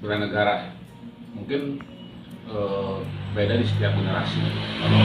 bela negara mungkin beda di setiap generasi. Kalau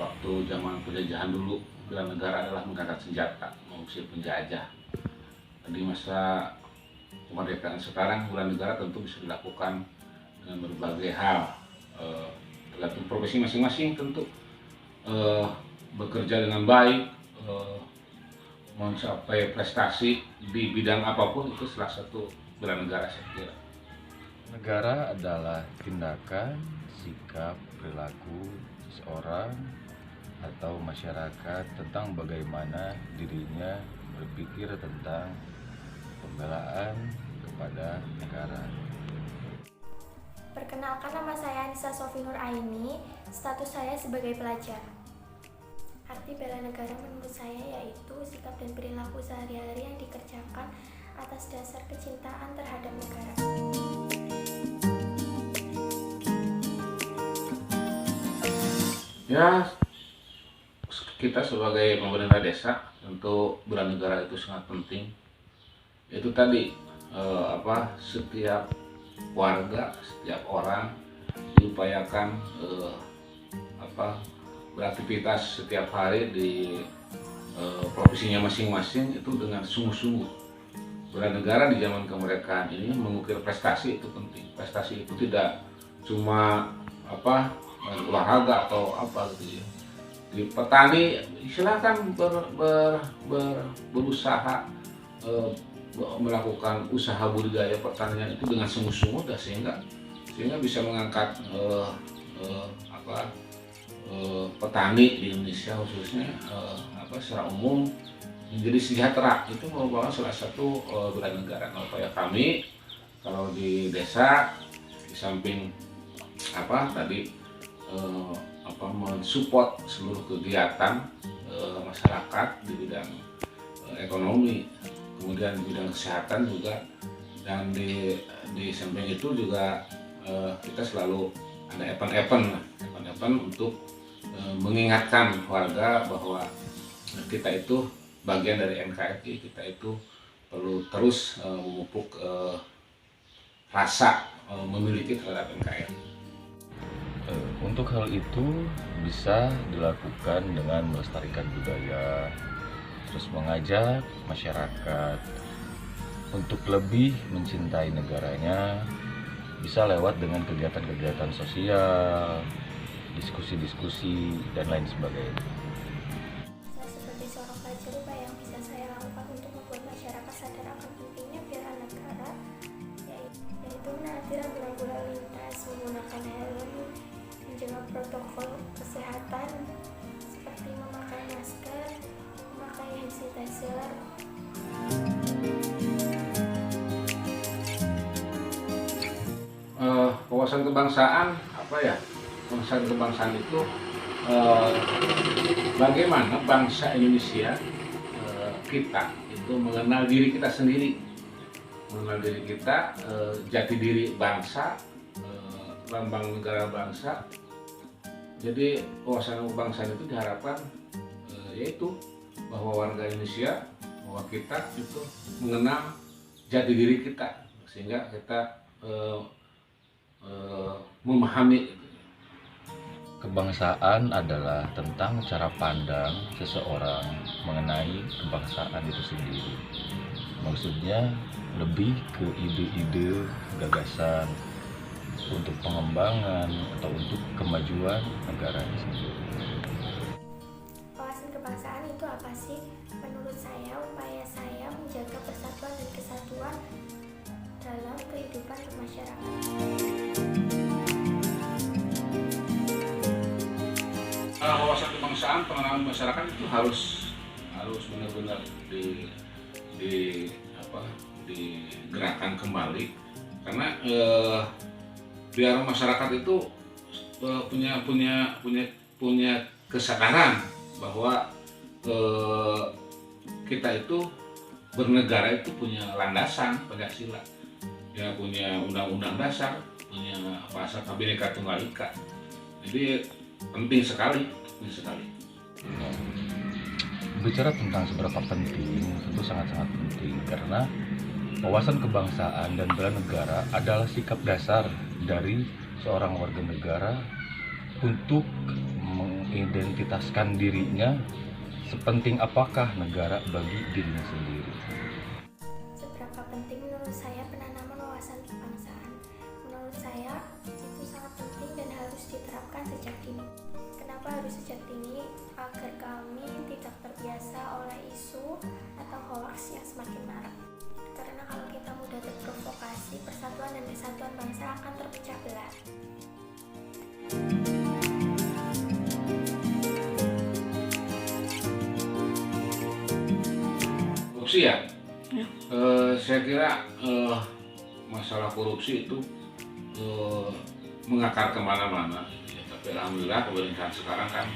waktu zaman penjajahan dulu, bela negara adalah mengangkat senjata mengusir penjajah. Di masa kemerdekaan sekarang, bela negara tentu bisa dilakukan dengan berbagai hal, tergantung profesi masing-masing tentu. Bekerja dengan baik, mencapai prestasi di bidang apapun, itu salah satu bela negara saya kira. Negara adalah tindakan, sikap, perilaku seseorang atau masyarakat tentang bagaimana dirinya berpikir tentang pembelaan kepada negara. Perkenalkan, nama saya Anissa Sofi Nur Aini, status saya sebagai pelajar. Arti bela negara menurut saya yaitu sikap dan perilaku sehari-hari yang dikerjakan atas dasar kecintaan terhadap negara. Ya, kita sebagai pemerintah desa tentu bela negara itu sangat penting. Itu tadi setiap warga, setiap orang diupayakan beraktivitas setiap hari di profesinya masing-masing itu dengan sungguh-sungguh. Bela negara di zaman kemerdekaan ini mengukir prestasi itu penting. Prestasi itu tidak cuma olahraga atau apa gitu ya. Di petani silakan berusaha melakukan usaha budidaya pertanian itu dengan sungguh-sungguh sehingga bisa mengangkat petani di Indonesia khususnya secara umum menjadi sejahtera. Itu merupakan salah satu bela negara. Nah, upaya kami kalau di desa di samping mensupport seluruh kegiatan masyarakat di bidang ekonomi, kemudian di bidang kesehatan juga, dan di samping itu juga kita selalu ada event untuk mengingatkan warga bahwa kita itu bagian dari NKRI, kita itu perlu terus memupuk rasa memiliki terhadap NKRI. Untuk hal itu bisa dilakukan dengan melestarikan budaya, terus mengajak masyarakat untuk lebih mencintai negaranya, bisa lewat dengan kegiatan-kegiatan sosial, diskusi-diskusi, dan lain sebagainya. Seperti seorang pelajar, upaya yang bisa saya lakukan untuk membuat masyarakat sadar akan pentingnya bela negara yaitu menaati rambu-rambu lalu lintas, menggunakan helm, menjaga protokol kesehatan seperti memakai masker, memakai hand sanitizer. Wawasan kebangsaan wawasan kebangsaan itu bagaimana bangsa Indonesia kita itu mengenal diri kita sendiri, mengenal diri kita, jati diri bangsa, lambang negara bangsa. Jadi wawasan kebangsaan itu diharapkan yaitu bahwa warga Indonesia, bahwa kita itu mengenal jati diri kita sehingga kita memahami. Kebangsaan adalah tentang cara pandang seseorang mengenai kebangsaan itu sendiri. Maksudnya lebih ke ide-ide, gagasan untuk pengembangan atau untuk kemajuan negaranya sendiri. Wawasan kebangsaan itu apa sih? Menurut saya, upaya saya menjaga persatuan dan kesatuan dalam kehidupan bermasyarakat. Wawasan kebangsaan, pengenalan masyarakat itu harus benar-benar digerakkan kembali, karena biar masyarakat itu punya kesadaran bahwa kita itu bernegara itu punya landasan Pancasila, ya punya undang-undang dasar, punya bahasa Bhinneka Tunggal Ika. Jadi penting sekali. Bicara tentang seberapa penting, tentu sangat-sangat penting, karena wawasan kebangsaan dan bela negara adalah sikap dasar dari seorang warga negara untuk mengidentitaskan dirinya sepenting apakah negara bagi dirinya sendiri. Seberapa penting menurut saya penanaman wawasan kebangsaan? Menurut saya itu sangat penting dan harus diterapkan sejak dini. Kenapa harus sejak dini? Agar kami tidak terbiasa oleh isu atau hoaks yang semakin marak. Karena kalau kita mudah terprovokasi, persatuan dan kesatuan bangsa akan terpecah belah. Korupsi ya? Saya kira masalah korupsi itu mengakar kemana-mana. Ya, tapi alhamdulillah pemerintahan sekarang kan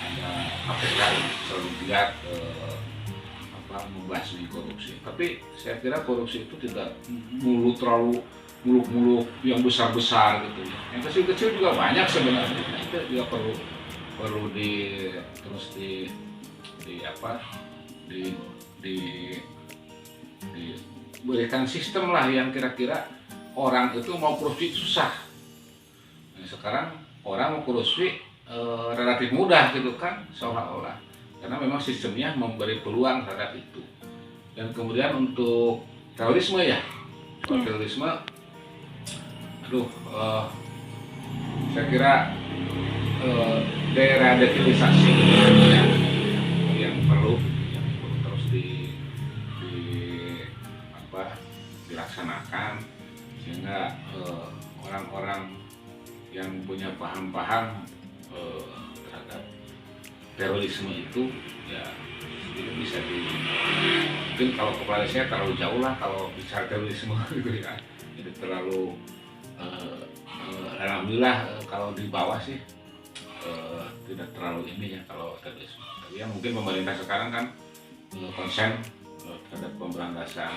ada KPK yang selalu giat membahas korupsi. Tapi saya kira korupsi itu tidak terlalu muluk-muluk yang besar-besar gitu. Yang kecil-kecil juga banyak sebenarnya. Itu juga perlu diberikan sistem lah yang kira-kira orang itu mau korupsi susah. Nah, sekarang orang mau korupsi relatif mudah gitu kan, seolah-olah, karena memang sistemnya memberi peluang terhadap itu. Dan kemudian untuk terorisme ya, terorisme, saya kira daerah defilisasi yang perlu terus dilaksanakan sehingga orang-orang yang punya paham-paham terhadap terorisme itu ya bisa mungkin kalau kepala saya terlalu jauh lah kalau bicara terorisme gitu ya, jadi terlalu alhamdulillah kalau di bawah sih tidak terlalu ini ya kalau terorisme. Tapi ya mungkin pemerintah sekarang kan konsen terhadap pemberantasan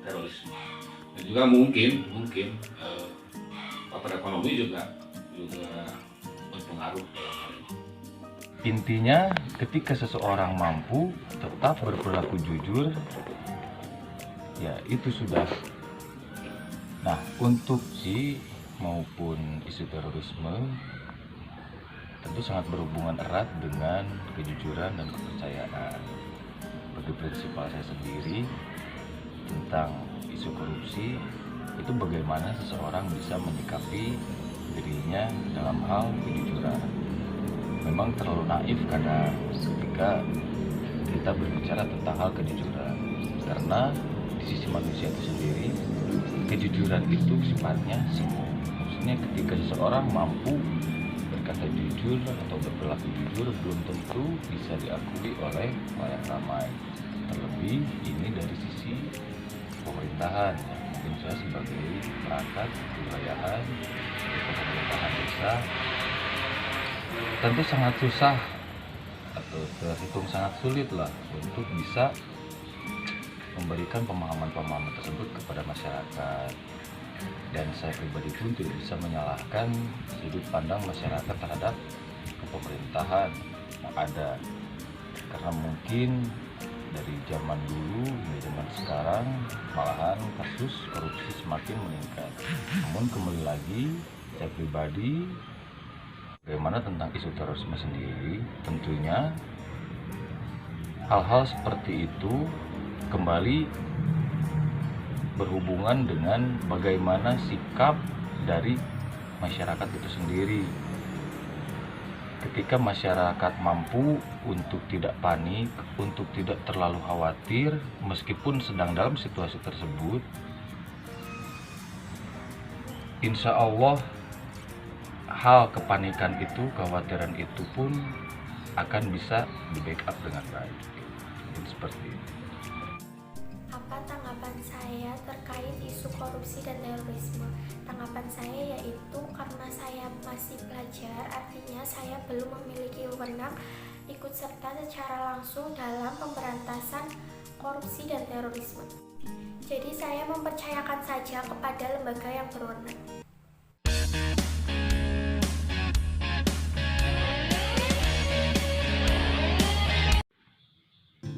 terorisme, dan juga mungkin faktor ekonomi juga berpengaruh dalam hal ini. Intinya ketika seseorang mampu tetap berperilaku jujur, ya itu sudah. Nah, untuk maupun isu terorisme tentu sangat berhubungan erat dengan kejujuran dan kepercayaan. Bagi prinsipal saya sendiri tentang isu korupsi itu bagaimana seseorang bisa menyikapi dirinya dalam hal kejujuran. Memang terlalu naif kadang ketika kita berbicara tentang hal kejujuran, karena di sisi manusia itu sendiri kejujuran itu sifatnya semu. Maksudnya ketika seseorang mampu berkata jujur atau berperilaku jujur belum tentu bisa diakui oleh halayak ramai. Terlebih ini dari sisi pemerintahan, mungkin saya sebagai perangkat kewilayahan pemerintahan desa tentu sangat susah atau terhitung sangat sulit lah untuk bisa memberikan pemahaman-pemahaman tersebut kepada masyarakat. Dan saya pribadi pun tidak bisa menyalahkan sudut pandang masyarakat terhadap pemerintahan yang ada, karena mungkin dari zaman dulu hingga zaman sekarang malahan kasus korupsi semakin meningkat. Namun kembali lagi saya pribadi, bagaimana tentang isu terorisme sendiri, tentunya hal-hal seperti itu kembali berhubungan dengan bagaimana sikap dari masyarakat itu sendiri. Ketika masyarakat mampu untuk tidak panik, untuk tidak terlalu khawatir meskipun sedang dalam situasi tersebut, insya Allah hal kepanikan itu, kekhawatiran itu pun akan bisa di backup dengan baik. Mungkin seperti itu. Apa tanggapan saya terkait isu korupsi dan terorisme? Tanggapan saya yaitu karena saya masih belajar, artinya saya belum memiliki wewenang ikut serta secara langsung dalam pemberantasan korupsi dan terorisme. Jadi saya mempercayakan saja kepada lembaga yang berwenang.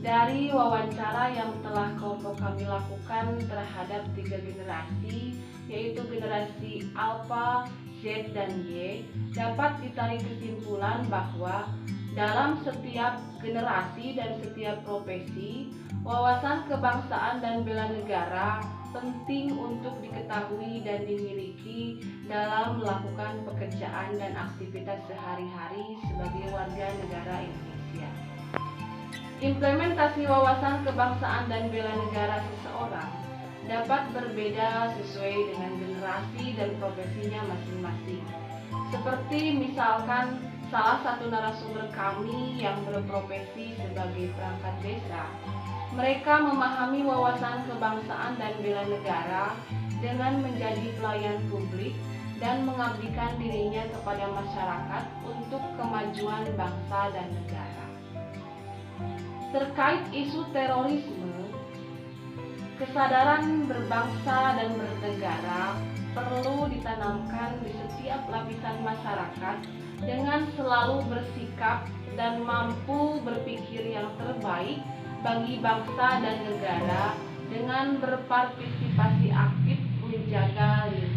Dari wawancara yang telah kelompok kami lakukan terhadap 3 generasi, yaitu generasi Alpha, Z, dan Y, dapat ditarik kesimpulan bahwa dalam setiap generasi dan setiap profesi, wawasan kebangsaan dan bela negara penting untuk diketahui dan dimiliki dalam melakukan pekerjaan dan aktivitas sehari-hari sebagai warga negara Indonesia. Implementasi wawasan kebangsaan dan bela negara seseorang dapat berbeda sesuai dengan generasi dan profesinya masing-masing. Seperti misalkan salah satu narasumber kami yang berprofesi sebagai perangkat desa, mereka memahami wawasan kebangsaan dan bela negara dengan menjadi pelayan publik dan mengabdikan dirinya kepada masyarakat untuk kemajuan bangsa dan negara. Terkait isu terorisme, kesadaran berbangsa dan bernegara perlu ditanamkan di setiap lapisan masyarakat dengan selalu bersikap dan mampu berpikir yang terbaik bagi bangsa dan negara dengan berpartisipasi aktif menjaga lingkungan.